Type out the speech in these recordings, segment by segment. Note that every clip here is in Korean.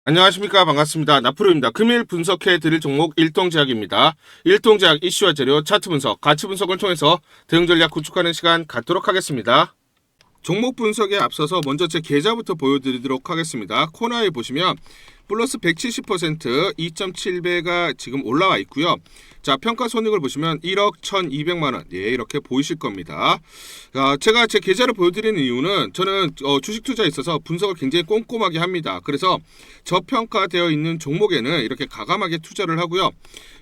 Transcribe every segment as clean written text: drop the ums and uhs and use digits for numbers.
안녕하십니까. 반갑습니다. 나프로입니다. 금일 분석해드릴 종목 일동제약입니다. 일동제약 이슈와 재료, 차트 분석, 가치 분석을 통해서 대응 전략 구축하는 시간 갖도록 하겠습니다. 종목 분석에 앞서서 먼저 제 계좌부터 보여드리도록 하겠습니다. 코너에 보시면 플러스 170% 2.7배가 지금 올라와 있고요. 자, 평가 손익을 보시면 1억 1,200만원. 예, 이렇게 보이실 겁니다. 제가 제 계좌를 보여드리는 이유는 저는 주식 투자에 있어서 분석을 굉장히 꼼꼼하게 합니다. 그래서 저평가되어 있는 종목에는 이렇게 과감하게 투자를 하고요.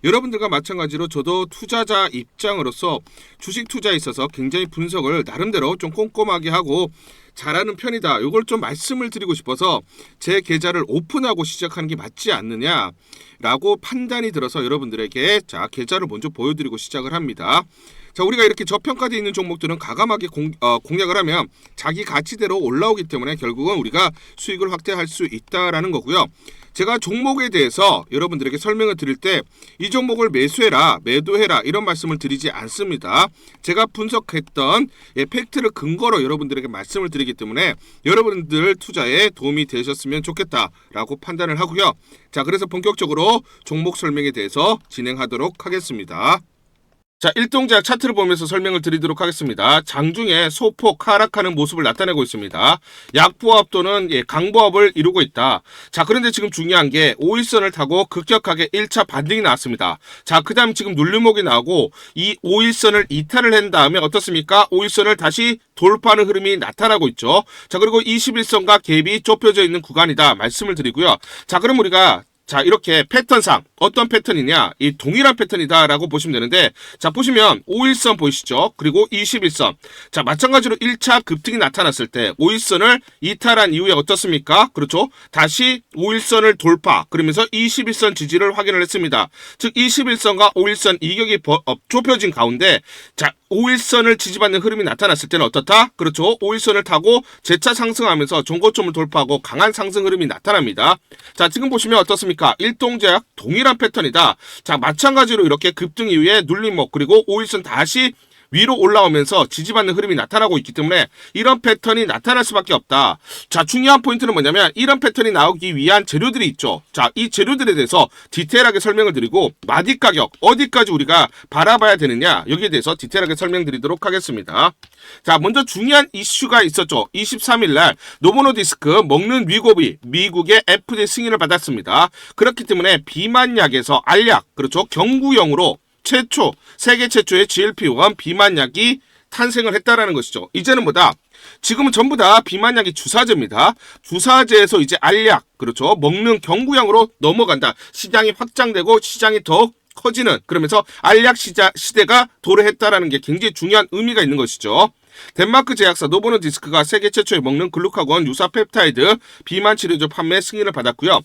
여러분들과 마찬가지로 저도 투자자 입장으로서 주식 투자에 있어서 굉장히 분석을 나름대로 좀 꼼꼼하게 하고 잘하는 편이다. 이걸 좀 말씀을 드리고 싶어서 제 계좌를 오픈하고 시작하는 게 맞지 않느냐라고 판단이 들어서 여러분들에게 자, 계좌를 먼저 보여드리고 시작을 합니다. 자, 우리가 이렇게 저평가되어 있는 종목들은 과감하게 공략을 하면 자기 가치대로 올라오기 때문에 결국은 우리가 수익을 확대할 수 있다라는 거고요. 제가 종목에 대해서 여러분들에게 설명을 드릴 때 이 종목을 매수해라, 매도해라 이런 말씀을 드리지 않습니다. 제가 분석했던 팩트를 근거로 여러분들에게 말씀을 드리기 때문에 여러분들 투자에 도움이 되셨으면 좋겠다라고 판단을 하고요. 자, 그래서 본격적으로 종목 설명에 대해서 진행하도록 하겠습니다. 자, 일동제약 차트를 보면서 설명을 드리도록 하겠습니다. 장중에 소폭 하락하는 모습을 나타내고 있습니다. 약보합 또는 강보합을 이루고 있다. 자, 그런데 지금 중요한 게 5일선을 타고 급격하게 1차 반등이 나왔습니다. 자, 그 다음 지금 눌림목이 나오고 이 5일선을 이탈을 한 다음에 어떻습니까? 5일선을 다시 돌파하는 흐름이 나타나고 있죠. 자, 그리고 21선과 갭이 좁혀져 있는 구간이다 말씀을 드리고요. 자, 그럼 우리가 자, 이렇게 패턴상 어떤 패턴이냐? 이 동일한 패턴이다라고 보시면 되는데, 자, 보시면 5일선 보이시죠? 그리고 21선. 자, 마찬가지로 1차 급등이 나타났을 때 5일선을 이탈한 이후에 어떻습니까? 그렇죠? 다시 5일선을 돌파, 그러면서 21선 지지를 확인을 했습니다. 즉 21선과 5일선 이격이 좁혀진 가운데, 자, 5일선을 지지받는 흐름이 나타났을 때는 어떻다? 그렇죠. 5일선을 타고 재차 상승하면서 종고점을 돌파하고 강한 상승 흐름이 나타납니다. 자, 지금 보시면 어떻습니까? 일동제약 동일한 패턴이다. 자, 마찬가지로 이렇게 급등 이후에 눌림목 그리고 5일선 다시 위로 올라오면서 지지받는 흐름이 나타나고 있기 때문에 이런 패턴이 나타날 수밖에 없다. 자, 중요한 포인트는 뭐냐면 이런 패턴이 나오기 위한 재료들이 있죠. 자, 이 재료들에 대해서 디테일하게 설명을 드리고 마디 가격 어디까지 우리가 바라봐야 되느냐 여기에 대해서 디테일하게 설명드리도록 하겠습니다. 자, 먼저 중요한 이슈가 있었죠. 23일날 노보노디스크 먹는 위고비 미국의 FDA 승인을 받았습니다. 그렇기 때문에 비만약에서 알약 그렇죠 경구용으로 세계 최초의 GLP-1 비만약이 탄생을 했다라는 것이죠. 이제는 뭐다? 지금은 전부 다 비만약이 주사제입니다. 주사제에서 이제 알약, 그렇죠. 먹는 경구약으로 넘어간다. 시장이 확장되고 시장이 더 커지는, 그러면서 알약 시대가 도래했다라는 게 굉장히 중요한 의미가 있는 것이죠. 덴마크 제약사 노보노디스크가 세계 최초의 먹는 글루카곤 유사 펩타이드 비만 치료제 판매 승인을 받았고요.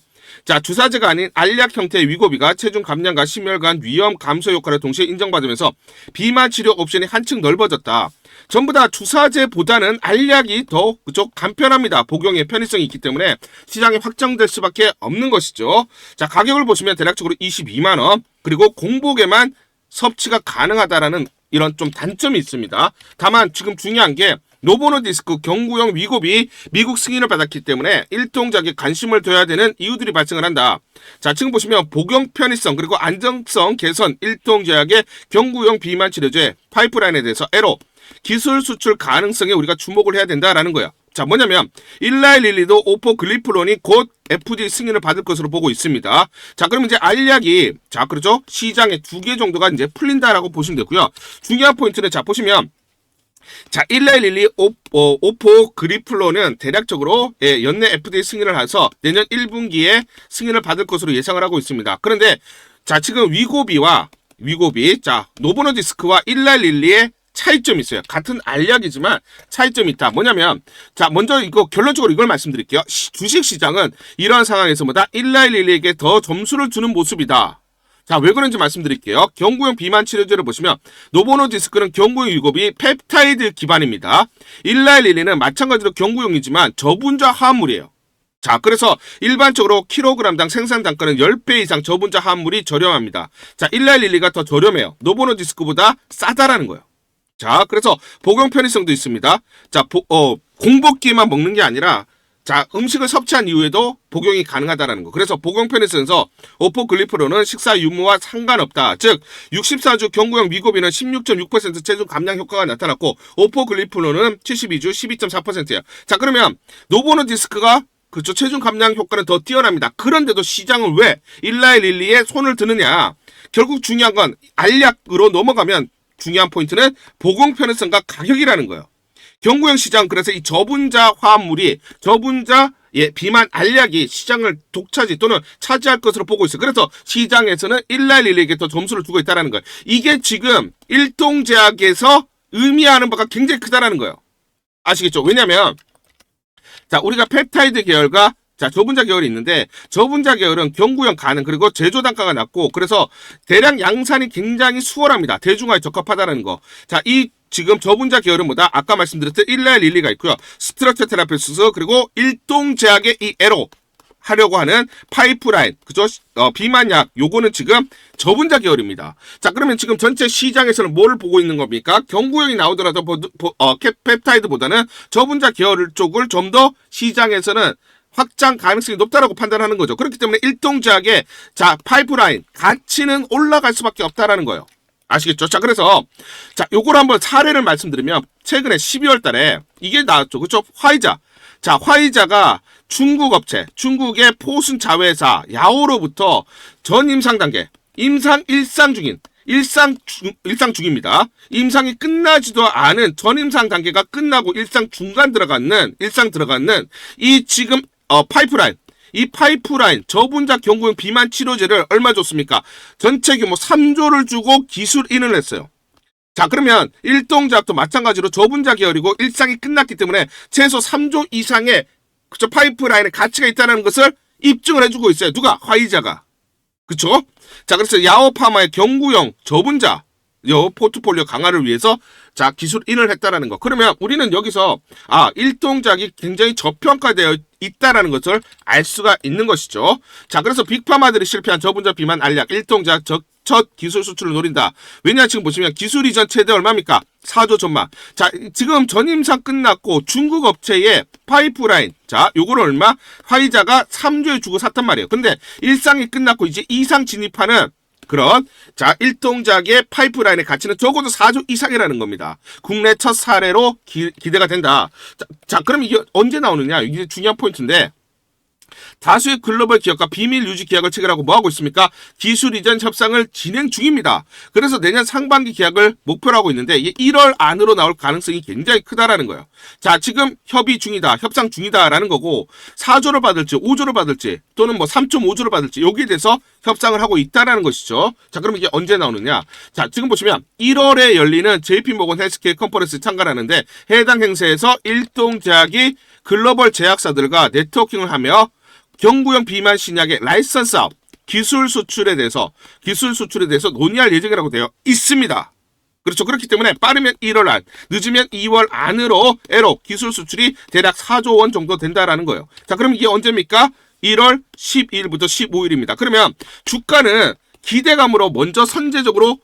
자, 주사제가 아닌 알약 형태의 위고비가 체중 감량과 심혈관 위험 감소 효과를 동시에 인정받으면서 비만 치료 옵션이 한층 넓어졌다. 전부 다 주사제보다는 알약이 더 간편합니다. 복용의 편의성이 있기 때문에 시장이 확장될 수밖에 없는 것이죠. 자, 가격을 보시면 대략적으로 22만원 그리고 공복에만 섭취가 가능하다라는 이런 좀 단점이 있습니다. 다만 지금 중요한 게 노보노디스크 경구용 위고비 미국 승인을 받았기 때문에 일동작에 관심을 둬야 되는 이유들이 발생을 한다. 자, 지금 보시면 복용 편의성 그리고 안정성 개선 일동제약의 경구용 비만 치료제 파이프라인에 대해서 에로 기술 수출 가능성에 우리가 주목을 해야 된다라는 거예요. 자, 뭐냐면 일라이릴리도 오포글리프론이 곧 FDA 승인을 받을 것으로 보고 있습니다. 자, 그럼 이제 알약이 자, 그렇죠? 시장에 2개 정도가 이제 풀린다라고 보시면 되고요. 중요한 포인트는 자, 보시면 자, 일라이릴리 오포그리플론은 대략적으로 연내 FDA 승인을 해서 내년 1분기에 승인을 받을 것으로 예상을 하고 있습니다. 그런데 자, 지금 위고비 자, 노보노디스크와 일라이릴리의 차이점이 있어요. 같은 알약이지만 차이점이 있다. 뭐냐면 자, 먼저 이거 결론적으로 이걸 말씀드릴게요. 주식 시장은 이러한 상황에서 뭐다? 일라이릴리에게 더 점수를 주는 모습이다. 자, 왜 그런지 말씀드릴게요. 경구용 비만 치료제를 보시면 노보노디스크는 경구용 위고비 펩타이드 기반입니다. 일라이릴리는 마찬가지로 경구용이지만 저분자 화합물이에요. 자, 그래서 일반적으로 킬로그램당 생산 단가는 10배 이상 저분자 화합물이 저렴합니다. 자, 일라이릴리가 더 저렴해요. 노보노디스크보다 싸다라는 거예요. 자, 그래서 복용 편의성도 있습니다. 자, 공복기만 먹는 게 아니라 자, 음식을 섭취한 이후에도 복용이 가능하다는 거. 그래서 복용편에서 오포글리프론은 식사 유무와 상관없다. 즉 64주 경구용 미고비는 16.6% 체중 감량 효과가 나타났고 오포글리프론은 72주 12.4%예요. 자, 그러면 노보노디스크가 그쵸, 체중 감량 효과는 더 뛰어납니다. 그런데도 시장은 왜 일라이릴리에 손을 드느냐. 결국 중요한 건 알약으로 넘어가면 중요한 포인트는 복용편의성과 가격이라는 거예요. 경구용 시장, 그래서 이 저분자 화합물이 비만 알약이 시장을 독차지 또는 차지할 것으로 보고 있어요. 그래서 시장에서는 일라이릴리에게 더 점수를 두고 있다는 거예요. 이게 지금 일동제약에서 의미하는 바가 굉장히 크다라는 거예요. 아시겠죠? 왜냐면 자, 우리가 펩타이드 계열과 자, 저분자 계열이 있는데 저분자 계열은 경구용 가능, 그리고 제조 단가가 낮고 그래서 대량 양산이 굉장히 수월합니다. 대중화에 적합하다는 거. 자, 이 지금 저분자 계열은 뭐다? 아까 말씀드렸던 일라이릴리가 있고요. 스트럭처 테라피우스, 그리고 일동제약의 이 에로 하려고 하는 파이프라인, 그죠? 비만약, 요거는 지금 저분자 계열입니다. 자, 그러면 지금 전체 시장에서는 뭘 보고 있는 겁니까? 경구용이 나오더라도 펩타이드보다는 저분자 계열 쪽을 좀 더 시장에서는 확장 가능성이 높다라고 판단하는 거죠. 그렇기 때문에 일동제약의 자, 파이프라인 가치는 올라갈 수밖에 없다라는 거예요. 아시겠죠? 자, 그래서 자, 요걸 한번 사례를 말씀드리면 최근에 12월 달에 이게 나왔죠. 그렇죠? 화이자. 자, 화이자가 중국 업체, 중국의 포순 자회사 야오로부터 전 임상 단계, 임상 일상 중입니다. 임상이 끝나지도 않은 전 임상 단계가 끝나고 일상 들어가는 이 지금 파이프라인, 이 파이프라인 저분자 경구용 비만 치료제를 얼마 줬습니까? 전체 규모 3조를 주고 기술인을 했어요. 자, 그러면 일동제약도 마찬가지로 저분자 계열이고 일상이 끝났기 때문에 최소 3조 이상의 그쵸, 파이프라인의 가치가 있다는 것을 입증을 해주고 있어요. 누가? 화이자가. 그쵸? 자, 그래서 야오파마의 경구용 저분자 포트폴리오 강화를 위해서 자, 기술인을 했다라는 거. 그러면 우리는 여기서 일동작이 굉장히 저평가되어 있다라는 것을 알 수가 있는 것이죠. 자, 그래서 빅파마들이 실패한 저분자 비만 알약 일동작 첫 기술 수출을 노린다. 왜냐, 지금 보시면 기술 이전 최대 얼마입니까? 4조 전망. 자, 지금 전임상 끝났고 중국 업체의 파이프라인. 자, 요거를 얼마? 화이자가 3조에 주고 샀단 말이에요. 근데 일상이 끝났고 이제 이상 진입하는 그런 자, 일동작의 파이프라인의 가치는 적어도 4조 이상이라는 겁니다. 국내 첫 사례로 기대가 된다. 자, 그럼 이게 언제 나오느냐? 이게 중요한 포인트인데 다수의 글로벌 기업과 비밀 유지 계약을 체결하고 뭐하고 있습니까? 기술 이전 협상을 진행 중입니다. 그래서 내년 상반기 계약을 목표로 하고 있는데 이게 1월 안으로 나올 가능성이 굉장히 크다라는 거예요. 자, 지금 협의 중이다, 협상 중이다라는 거고 4조를 받을지 5조를 받을지 또는 뭐 3.5조를 받을지 여기에 대해서 협상을 하고 있다라는 것이죠. 자, 그럼 이게 언제 나오느냐? 자, 지금 보시면 1월에 열리는 JP모건 헬스케어 컨퍼런스에 참가하는데 해당 행사에서 일동제약이 글로벌 제약사들과 네트워킹을 하며 경구용 비만 신약의 라이선스 사업, 기술 수출에 대해서 논의할 예정이라고 되어 있습니다. 그렇죠. 그렇기 때문에 빠르면 1월 안, 늦으면 2월 안으로 에로 기술 수출이 대략 4조 원 정도 된다라는 거예요. 자, 그럼 이게 언제입니까? 1월 12일부터 15일입니다. 그러면 주가는 기대감으로 먼저 선제적으로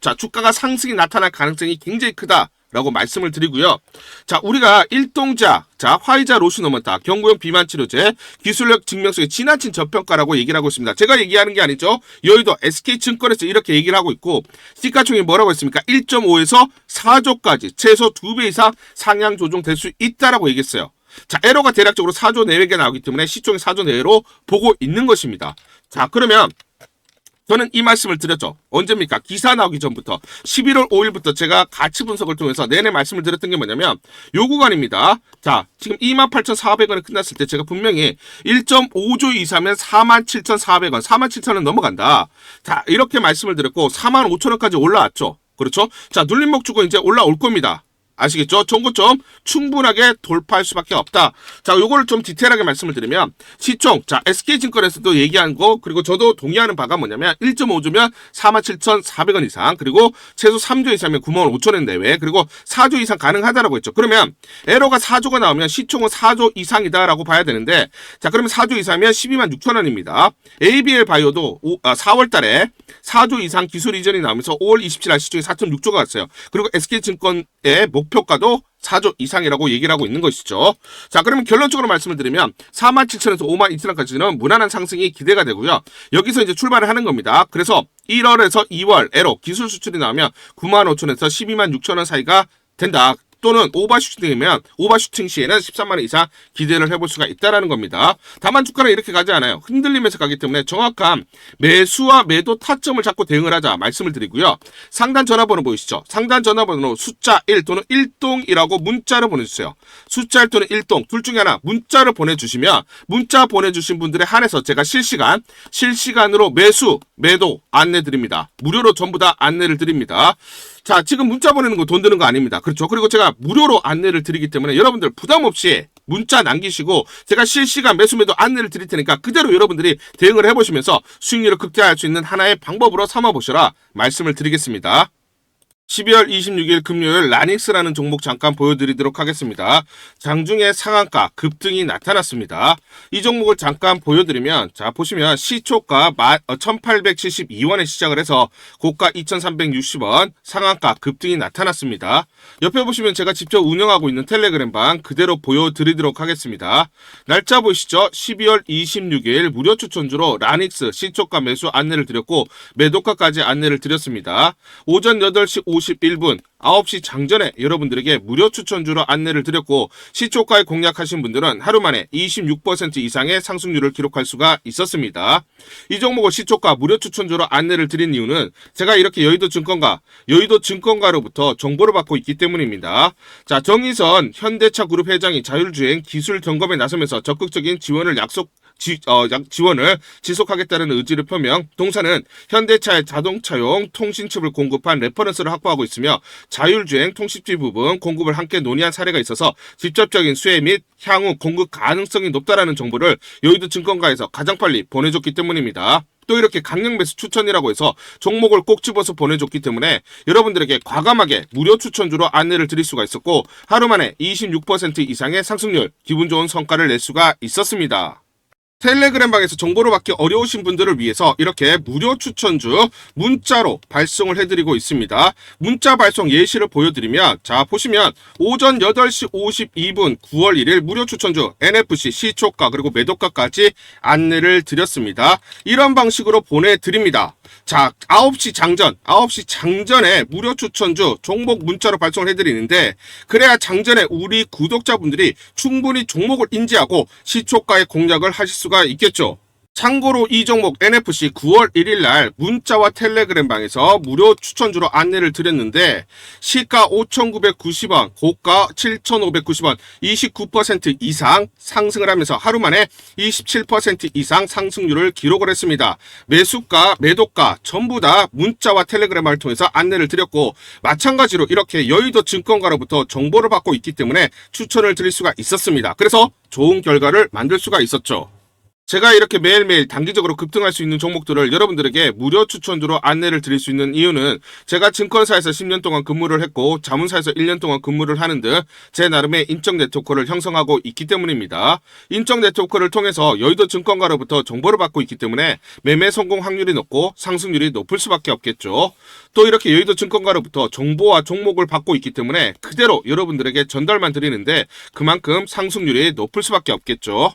자, 주가가 상승이 나타날 가능성이 굉장히 크다라고 말씀을 드리고요. 자, 우리가 일동자, 자, 화이자 로시노먼타, 경구용 비만 치료제, 기술력 증명성의 지나친 저평가라고 얘기를 하고 있습니다. 제가 얘기하는 게 아니죠. 여의도 SK증권에서 이렇게 얘기를 하고 있고, 시가총액이 뭐라고 했습니까? 1.5에서 4조까지 최소 2배 이상 상향 조정될 수 있다라고 얘기했어요. 자, 에러가 대략적으로 4조 내외가 나오기 때문에 시총이 4조 내외로 보고 있는 것입니다. 자, 그러면 저는 이 말씀을 드렸죠. 언제입니까? 기사 나오기 전부터 11월 5일부터 제가 가치 분석을 통해서 내내 말씀을 드렸던 게 뭐냐면 요 구간입니다. 자, 지금 28,400원이 끝났을 때 제가 분명히 1.5조 이상면 47,400원, 47,000원 넘어간다. 자, 이렇게 말씀을 드렸고 45,000원까지 올라왔죠. 그렇죠? 자, 눌림목 주고 이제 올라올 겁니다. 아시겠죠? 정고점 충분하게 돌파할 수밖에 없다. 자, 요거를 좀 디테일하게 말씀을 드리면 시총, 자, SK증권에서도 얘기한 거, 그리고 저도 동의하는 바가 뭐냐면 1.5조면 47,400원 이상, 그리고 최소 3조 이상이면 95,000원 내외, 그리고 4조 이상 가능하다라고 했죠. 그러면 에러가 4조가 나오면 시총은 4조 이상이다라고 봐야 되는데, 자, 그러면 4조 이상이면 126,000원입니다. ABL 바이오도 4월 달에 4조 이상 기술 이전이 나오면서 5월 27일 시총이 4.6조가 왔어요. 그리고 SK증권의 목표가도 4조 이상이라고 얘기를 하고 있는 것이죠. 자, 그러면 결론적으로 말씀을 드리면 47,000에서 52,000원까지는 무난한 상승이 기대가 되고요. 여기서 이제 출발을 하는 겁니다. 그래서 1월에서 2월 기술 수출이 나오면 95,000원에서 126,000원 사이가 된다. 또는 오버슈팅 시에는 13만원 이상 기대를 해볼 수가 있다는 겁니다. 다만 주가는 이렇게 가지 않아요. 흔들리면서 가기 때문에 정확한 매수와 매도 타점을 잡고 대응을 하자 말씀을 드리고요. 상단 전화번호 보이시죠? 상단 전화번호 숫자 1 또는 1동이라고 문자를 보내주세요. 숫자 1 또는 1동 둘 중에 하나 문자를 보내주시면 문자 보내주신 분들에 한해서 제가 실시간으로 매수, 매도 안내 드립니다. 무료로 전부 다 안내를 드립니다. 자, 지금 문자 보내는 거 돈 드는 거 아닙니다. 그렇죠? 그리고 제가 무료로 안내를 드리기 때문에 여러분들 부담 없이 문자 남기시고 제가 실시간 매수 매도 안내를 드릴 테니까 그대로 여러분들이 대응을 해보시면서 수익률을 극대화할 수 있는 하나의 방법으로 삼아보시라 말씀을 드리겠습니다. 12월 26일 금요일 라닉스라는 종목 잠깐 보여드리도록 하겠습니다. 장중에 상한가 급등이 나타났습니다. 이 종목을 잠깐 보여드리면 자 보시면 시초가 1872원에 시작을 해서 고가 2360원 상한가 급등이 나타났습니다. 옆에 보시면 제가 직접 운영하고 있는 텔레그램방 그대로 보여드리도록 하겠습니다. 날짜 보시죠. 12월 26일 무료 추천주로 라닉스 시초가 매수 안내를 드렸고 매도가까지 안내를 드렸습니다. 오전 8시 51분 9시 장전에 여러분들에게 무료 추천주로 안내를 드렸고 시초가에 공략하신 분들은 하루 만에 26% 이상의 상승률을 기록할 수가 있었습니다. 이 종목을 시초가 무료 추천주로 안내를 드린 이유는 제가 이렇게 여의도 증권가로부터 정보를 받고 있기 때문입니다. 자, 정의선 현대차 그룹 회장이 자율주행 기술 점검에 나서면서 적극적인 지원을 지원을 지속하겠다는 의지를 표명. 동사는 현대차의 자동차용 통신칩을 공급한 레퍼런스를 확보하고 있으며 자율주행 통신치 부분 공급을 함께 논의한 사례가 있어서 직접적인 수혜 및 향후 공급 가능성이 높다라는 정보를 여의도 증권가에서 가장 빨리 보내줬기 때문입니다. 또 이렇게 강력 매수 추천이라고 해서 종목을 꼭 집어서 보내줬기 때문에 여러분들에게 과감하게 무료 추천주로 안내를 드릴 수가 있었고 하루 만에 26% 이상의 상승률, 기분 좋은 성과를 낼 수가 있었습니다. 텔레그램방에서 정보를 받기 어려우신 분들을 위해서 이렇게 무료 추천주 문자로 발송을 해드리고 있습니다. 문자 발송 예시를 보여드리면 자 보시면 오전 8시 52분 9월 1일 무료 추천주 NFC 시초가 그리고 매도가까지 안내를 드렸습니다. 이런 방식으로 보내드립니다. 자 9시 장전에 무료 추천주 종목 문자로 발송을 해드리는데 그래야 장전에 우리 구독자분들이 충분히 종목을 인지하고 시초가의 공략을 하실 수가 있겠죠. 참고로 이 종목 NFC 9월 1일 날 문자와 텔레그램방에서 무료 추천주로 안내를 드렸는데 시가 5,990원, 고가 7,590원, 29% 이상 상승을 하면서 하루 만에 27% 이상 상승률을 기록을 했습니다. 매수가, 매도가 전부 다 문자와 텔레그램을 통해서 안내를 드렸고 마찬가지로 이렇게 여의도 증권가로부터 정보를 받고 있기 때문에 추천을 드릴 수가 있었습니다. 그래서 좋은 결과를 만들 수가 있었죠. 제가 이렇게 매일매일 단기적으로 급등할 수 있는 종목들을 여러분들에게 무료 추천주로 안내를 드릴 수 있는 이유는 제가 증권사에서 10년 동안 근무를 했고 자문사에서 1년 동안 근무를 하는 등 제 나름의 인적 네트워크를 형성하고 있기 때문입니다. 인적 네트워크를 통해서 여의도 증권가로부터 정보를 받고 있기 때문에 매매 성공 확률이 높고 상승률이 높을 수밖에 없겠죠. 또 이렇게 여의도 증권가로부터 정보와 종목을 받고 있기 때문에 그대로 여러분들에게 전달만 드리는데 그만큼 상승률이 높을 수밖에 없겠죠.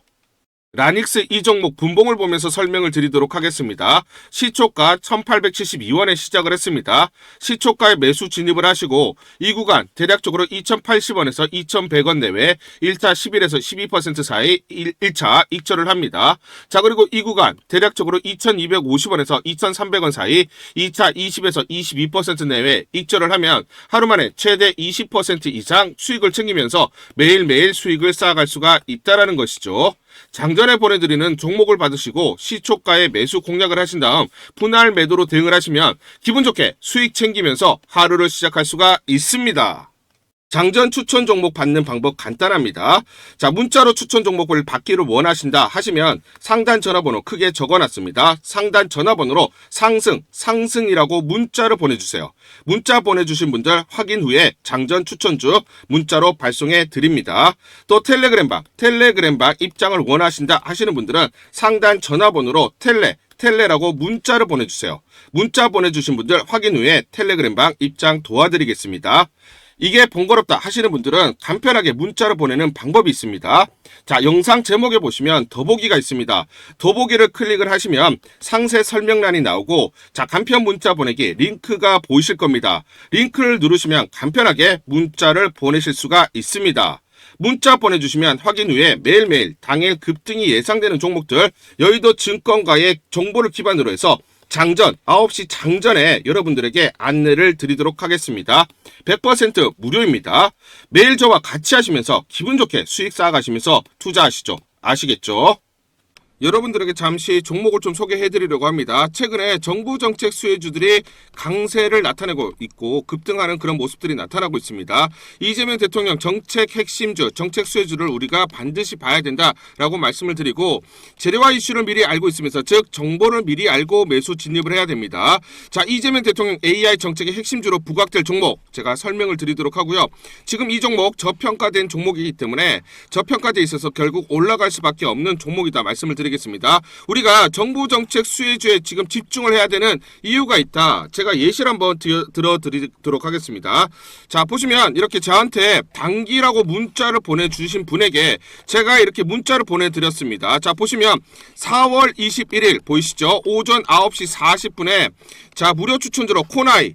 라닉스 이 종목 분봉을 보면서 설명을 드리도록 하겠습니다. 시초가 1872원에 시작을 했습니다. 시초가에 매수 진입을 하시고 이 구간 대략적으로 2080원에서 2100원 내외 1차 11에서 12% 사이 1차 익절을 합니다. 자 그리고 이 구간 대략적으로 2250원에서 2300원 사이 2차 20에서 22% 내외 익절을 하면 하루 만에 최대 20% 이상 수익을 챙기면서 매일매일 수익을 쌓아갈 수가 있다는 것이죠. 장전에 보내드리는 종목을 받으시고 시초가에 매수 공략을 하신 다음 분할 매도로 대응을 하시면 기분 좋게 수익 챙기면서 하루를 시작할 수가 있습니다. 장전 추천 종목 받는 방법 간단합니다. 자, 문자로 추천 종목을 받기를 원하신다 하시면 상단 전화번호 크게 적어놨습니다. 상단 전화번호로 상승이라고 문자를 보내주세요. 문자 보내주신 분들 확인 후에 장전 추천주 문자로 발송해 드립니다. 또 텔레그램방 입장을 원하신다 하시는 분들은 상단 전화번호로 텔레라고 문자를 보내주세요. 문자 보내주신 분들 확인 후에 텔레그램방 입장 도와드리겠습니다. 이게 번거롭다 하시는 분들은 간편하게 문자로 보내는 방법이 있습니다. 자, 영상 제목에 보시면 더보기가 있습니다. 더보기를 클릭을 하시면 상세 설명란이 나오고, 자, 간편 문자 보내기 링크가 보이실 겁니다. 링크를 누르시면 간편하게 문자를 보내실 수가 있습니다. 문자 보내주시면 확인 후에 매일매일 당일 급등이 예상되는 종목들, 여의도 증권가의 정보를 기반으로 해서 장전 9시 장전에 여러분들에게 안내를 드리도록 하겠습니다. 100% 무료입니다. 매일 저와 같이 하시면서 기분 좋게 수익 쌓아가시면서 투자하시죠. 아시겠죠? 여러분들에게 잠시 종목을 좀 소개해드리려고 합니다. 최근에 정부 정책 수혜주들이 강세를 나타내고 있고 급등하는 그런 모습들이 나타나고 있습니다. 이재명 대통령 정책 핵심주, 정책 수혜주를 우리가 반드시 봐야 된다라고 말씀을 드리고, 재료와 이슈를 미리 알고 있으면서, 즉 정보를 미리 알고 매수 진입을 해야 됩니다. 자, 이재명 대통령 AI 정책의 핵심주로 부각될 종목 제가 설명을 드리도록 하고요. 지금 이 종목 저평가된 종목이기 때문에 저평가돼 있어서 결국 올라갈 수밖에 없는 종목이다 말씀을 드리겠습니다. 우리가 정부 정책 수혜주에 지금 집중을 해야 되는 이유가 있다. 제가 예시를 한번 들어드리도록 하겠습니다. 자, 보시면 이렇게 저한테 단기라고 문자를 보내주신 분에게 제가 이렇게 문자를 보내드렸습니다. 자, 보시면 4월 21일 보이시죠? 오전 9시 40분에 자, 무료 추천주로 코나이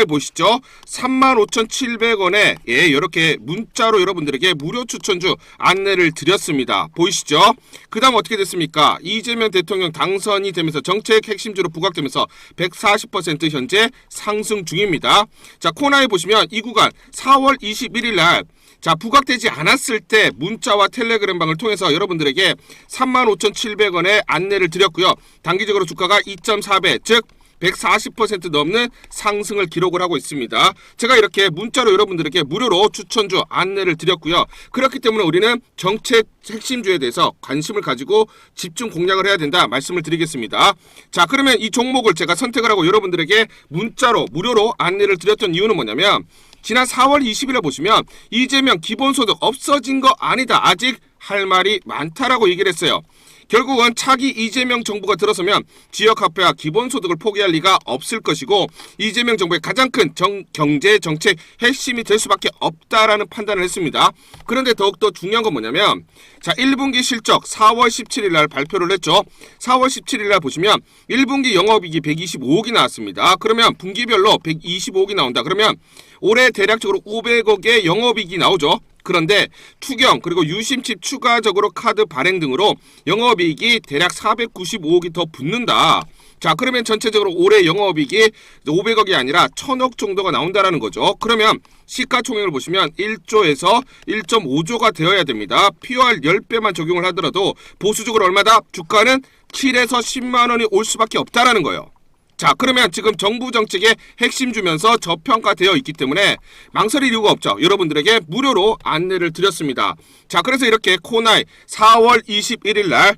보시죠? 35,700원에 예, 이렇게 문자로 여러분들에게 무료 추천주 안내를 드렸습니다. 보이시죠? 그 다음 어떻게 됐습니까? 이재명 대통령 당선이 되면서 정책 핵심주로 부각되면서 140% 현재 상승 중입니다. 자, 코나이 보시면 이 구간 4월 21일 날 자, 부각되지 않았을 때 문자와 텔레그램방을 통해서 여러분들에게 35,700원에 안내를 드렸고요. 단기적으로 주가가 2.4배, 즉 140% 넘는 상승을 기록을 하고 있습니다. 제가 이렇게 문자로 여러분들에게 무료로 추천주 안내를 드렸고요. 그렇기 때문에 우리는 정책 핵심주에 대해서 관심을 가지고 집중 공략을 해야 된다 말씀을 드리겠습니다. 자, 그러면 이 종목을 제가 선택을 하고 여러분들에게 문자로 무료로 안내를 드렸던 이유는 뭐냐면, 지난 4월 20일에 보시면 이재명 기본소득 없어진 거 아니다, 아직 할 말이 많다라고 얘기를 했어요. 결국은 차기 이재명 정부가 들어서면 지역화폐와 기본소득을 포기할 리가 없을 것이고, 이재명 정부의 가장 큰 경제 정책 핵심이 될 수밖에 없다라는 판단을 했습니다. 그런데 더욱더 중요한 건 뭐냐면, 자, 1분기 실적 4월 17일 날 발표를 했죠. 4월 17일 날 보시면 1분기 영업이익이 125억이 나왔습니다. 그러면 분기별로 125억이 나온다. 그러면 올해 대략적으로 500억의 영업이익이 나오죠. 그런데 투경 그리고 유심칩 추가적으로 카드 발행 등으로 영업이익이 대략 495억이 더 붙는다. 자, 그러면 전체적으로 올해 영업이익이 500억이 아니라 1000억 정도가 나온다라는 거죠. 그러면 시가총액을 보시면 1조에서 1.5조가 되어야 됩니다. POR 10배만 적용을 하더라도 보수적으로 얼마다? 주가는 7에서 10만 원이 올 수밖에 없다라는 거예요. 자, 그러면 지금 정부 정책의 핵심 주면서 저평가되어 있기 때문에 망설일 이유가 없죠. 여러분들에게 무료로 안내를 드렸습니다. 자, 그래서 이렇게 코나이 4월 21일 날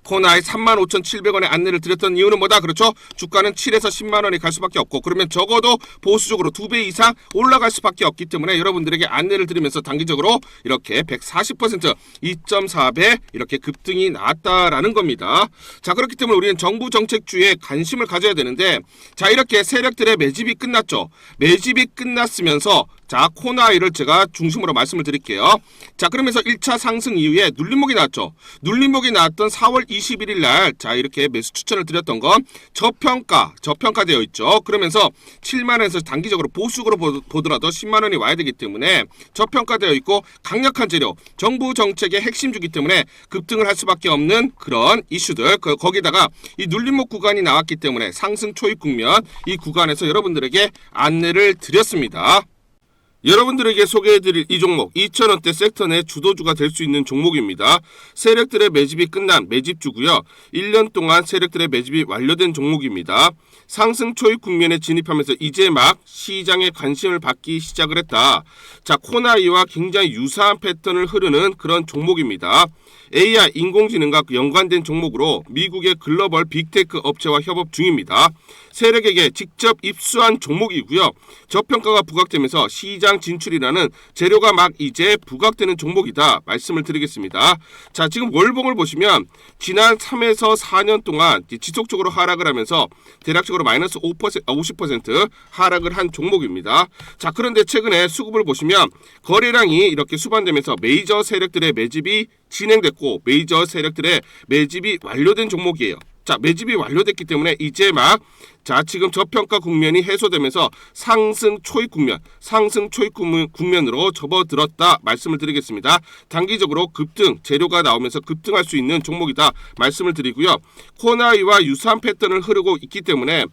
코나이 35,700원에 안내를 드렸던 이유는 뭐다? 그렇죠? 주가는 7에서 10만 원이 갈 수밖에 없고, 그러면 적어도 보수적으로 2배 이상 올라갈 수밖에 없기 때문에 여러분들에게 안내를 드리면서 단기적으로 이렇게 140% 2.4배 이렇게 급등이 나왔다라는 겁니다. 자, 그렇기 때문에 우리는 정부 정책주에 관심을 가져야 되는데, 자, 이렇게 세력들의 매집이 끝났죠. 매집이 끝났으면서 자, 코나이를 제가 중심으로 말씀을 드릴게요. 자, 그러면서 1차 상승 이후에 눌림목이 나왔죠. 눌림목이 나왔던 4월 21일 날, 자, 이렇게 매수 추천을 드렸던 건 저평가되어 있죠. 그러면서 7만 원에서 단기적으로 보수적으로 보더라도 10만 원이 와야 되기 때문에 저평가되어 있고 강력한 재료, 정부 정책의 핵심주기 때문에 급등을 할 수밖에 없는 그런 이슈들, 거기다가 이 눌림목 구간이 나왔기 때문에 상승 초입 국면, 이 구간에서 여러분들에게 안내를 드렸습니다. 여러분들에게 소개해드릴 이 종목 2,000원대 섹터 내 주도주가 될 수 있는 종목입니다. 세력들의 매집이 끝난 매집주고요. 1년 동안 세력들의 매집이 완료된 종목입니다. 상승 초입 국면에 진입하면서 이제 막 시장의 관심을 받기 시작을 했다. 자, 코나이와 굉장히 유사한 패턴을 흐르는 그런 종목입니다. AI 인공지능과 연관된 종목으로 미국의 글로벌 빅테크 업체와 협업 중입니다. 세력에게 직접 입수한 종목이고요. 저평가가 부각되면서 시장 시장 진출이라는 재료가 막 이제 부각되는 종목이다 말씀을 드리겠습니다. 자, 지금 월봉을 보시면 지난 3에서 4년 동안 지속적으로 하락을 하면서 대략적으로 마이너스 50% 하락을 한 종목입니다. 자, 그런데 최근에 수급을 보시면 거래량이 이렇게 수반되면서 메이저 세력들의 매집이 진행됐고 메이저 세력들의 매집이 완료된 종목이에요. 자, 매집이 완료됐기 때문에 이제 막 지금 저평가 국면이 해소되면서 상승 초입 국면으로 접어들었다 말씀을 드리겠습니다. 단기적으로 급등, 재료가 나오면서 급등할 수 있는 종목이다 말씀을 드리고요. 코나이와 유사한 패턴을 흐르고 있기 때문에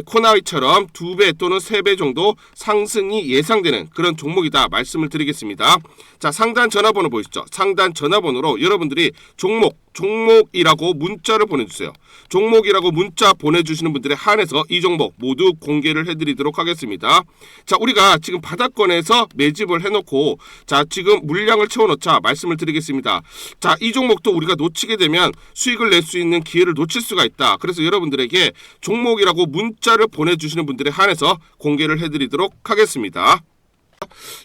코나이처럼 2배 또는 3배 정도 상승이 예상되는 그런 종목이다 말씀을 드리겠습니다. 자, 상단 전화번호 보이시죠? 상단 전화번호로 여러분들이 종목이라고 문자를 보내주세요. 종목이라고 문자 보내주시는 분들에 한해서 이 종목 모두 공개를 해드리도록 하겠습니다. 자, 우리가 지금 바닥권에서 매집을 해놓고 지금 물량을 채워놓자 말씀을 드리겠습니다. 자, 이 종목도 우리가 놓치게 되면 수익을 낼 수 있는 기회를 놓칠 수가 있다. 그래서 여러분들에게 종목이라고 문자를 보내주시는 분들에 한해서 공개를 해드리도록 하겠습니다.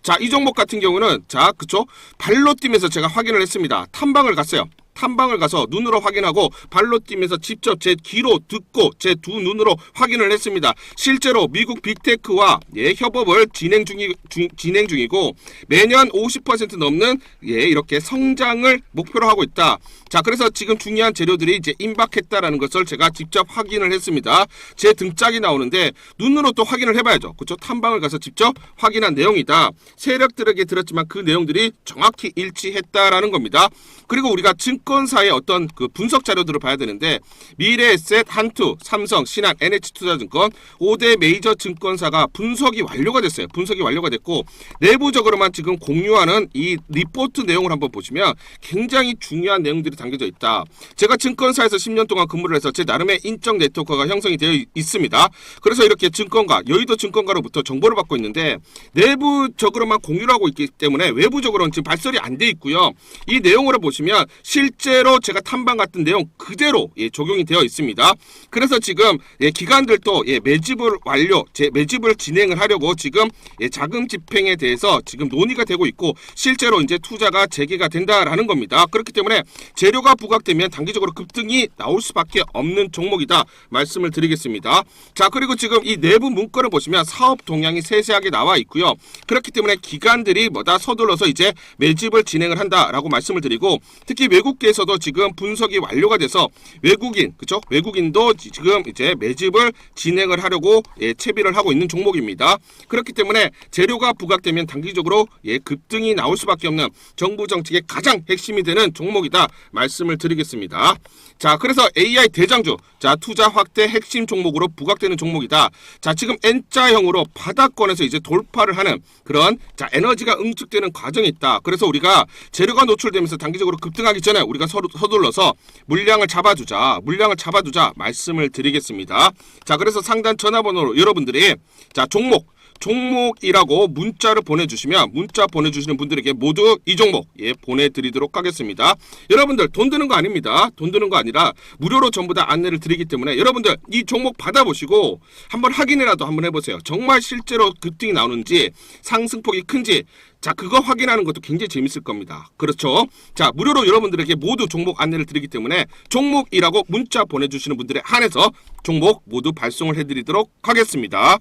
자, 이 종목 같은 경우는 그쵸? 발로 뛰면서 제가 확인을 했습니다. 탐방을 갔어요. 탐방을 가서 눈으로 확인하고 발로 뛰면서 직접 제 귀로 듣고 제 두 눈으로 확인을 했습니다. 실제로 미국 빅테크와 협업을 진행 중이고 매년 50% 넘는 이렇게 성장을 목표로 하고 있다. 자, 그래서 지금 중요한 재료들이 이제 임박했다라는 것을 제가 직접 확인을 했습니다. 제 등짝이 나오는데 눈으로 또 확인을 해봐야죠. 그렇죠? 탐방을 가서 직접 확인한 내용이다. 세력들에게 들었지만 그 내용들이 정확히 일치했다라는 겁니다. 그리고 우리가 증권사의 어떤 그 분석 자료들을 봐야 되는데 미래에셋, 한투, 삼성, 신한, NH투자증권 5대 메이저 증권사가 분석이 완료가 됐어요. 분석이 완료가 됐고 내부적으로만 지금 공유하는 이 리포트 내용을 한번 보시면 굉장히 중요한 내용들이 담겨져 있다. 제가 증권사에서 10년 동안 근무를 해서 제 나름의 인적 네트워크가 형성이 되어 있습니다. 그래서 이렇게 증권가, 여의도 증권가로부터 정보를 받고 있는데 내부적으로만 공유를 하고 있기 때문에 외부적으로는 지금 발설이 안 돼 있고요. 이 내용을 보시면 실제로 제가 탐방 같은 내용 그대로 적용이 되어 있습니다. 그래서 지금 기관들도 매집을 매집을 진행을 하려고 지금 자금 집행에 대해서 지금 논의가 되고 있고 실제로 이제 투자가 재개가 된다라는 겁니다. 그렇기 때문에 재료가 부각되면 단기적으로 급등이 나올 수밖에 없는 종목이다 말씀을 드리겠습니다. 자, 그리고 지금 이 내부 문건을 보시면 사업 동향이 세세하게 나와 있고요. 그렇기 때문에 기관들이 서둘러서 이제 매집을 진행을 한다라고 말씀을 드리고 특히 외국계에서도 지금 분석이 완료가 돼서 외국인도 지금 이제 매집을 진행을 하려고 채비를 하고 있는 종목입니다. 그렇기 때문에 재료가 부각되면 단기적으로 급등이 나올 수밖에 없는 정부 정책의 가장 핵심이 되는 종목이다 말씀을 드리겠습니다. 자, 그래서 AI 대장주, 투자 확대 핵심 종목으로 부각되는 종목이다. 자, 지금 N자형으로 바닥권에서 이제 돌파를 하는 그런 에너지가 응축되는 과정이 있다. 그래서 우리가 재료가 노출되면서 단기적으로 급등하기 전에 우리가 서둘러서 물량을 잡아두자 말씀을 드리겠습니다. 자, 그래서 상단 전화번호로 여러분들이 종목이라고 문자를 보내주시면 문자 보내주시는 분들에게 모두 이 종목 보내드리도록 하겠습니다. 여러분들 돈 드는 거 아닙니다. 돈 드는 거 아니라 무료로 전부 다 안내를 드리기 때문에 여러분들 이 종목 받아보시고 한번 확인이라도 한번 해보세요. 정말 실제로 급등이 나오는지 상승폭이 큰지 그거 확인하는 것도 굉장히 재밌을 겁니다. 그렇죠? 자, 무료로 여러분들에게 모두 종목 안내를 드리기 때문에 종목이라고 문자 보내주시는 분들에 한해서 종목 모두 발송을 해드리도록 하겠습니다.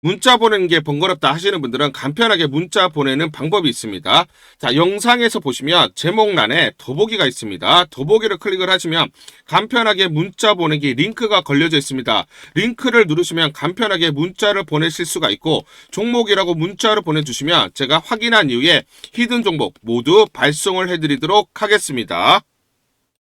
문자 보내는 게 번거롭다 하시는 분들은 간편하게 문자 보내는 방법이 있습니다. 자, 영상에서 보시면 제목란에 더보기가 있습니다. 더보기를 클릭을 하시면 간편하게 문자 보내기 링크가 걸려져 있습니다. 링크를 누르시면 간편하게 문자를 보내실 수가 있고 종목이라고 문자를 보내주시면 제가 확인한 이후에 히든 종목 모두 발송을 해드리도록 하겠습니다.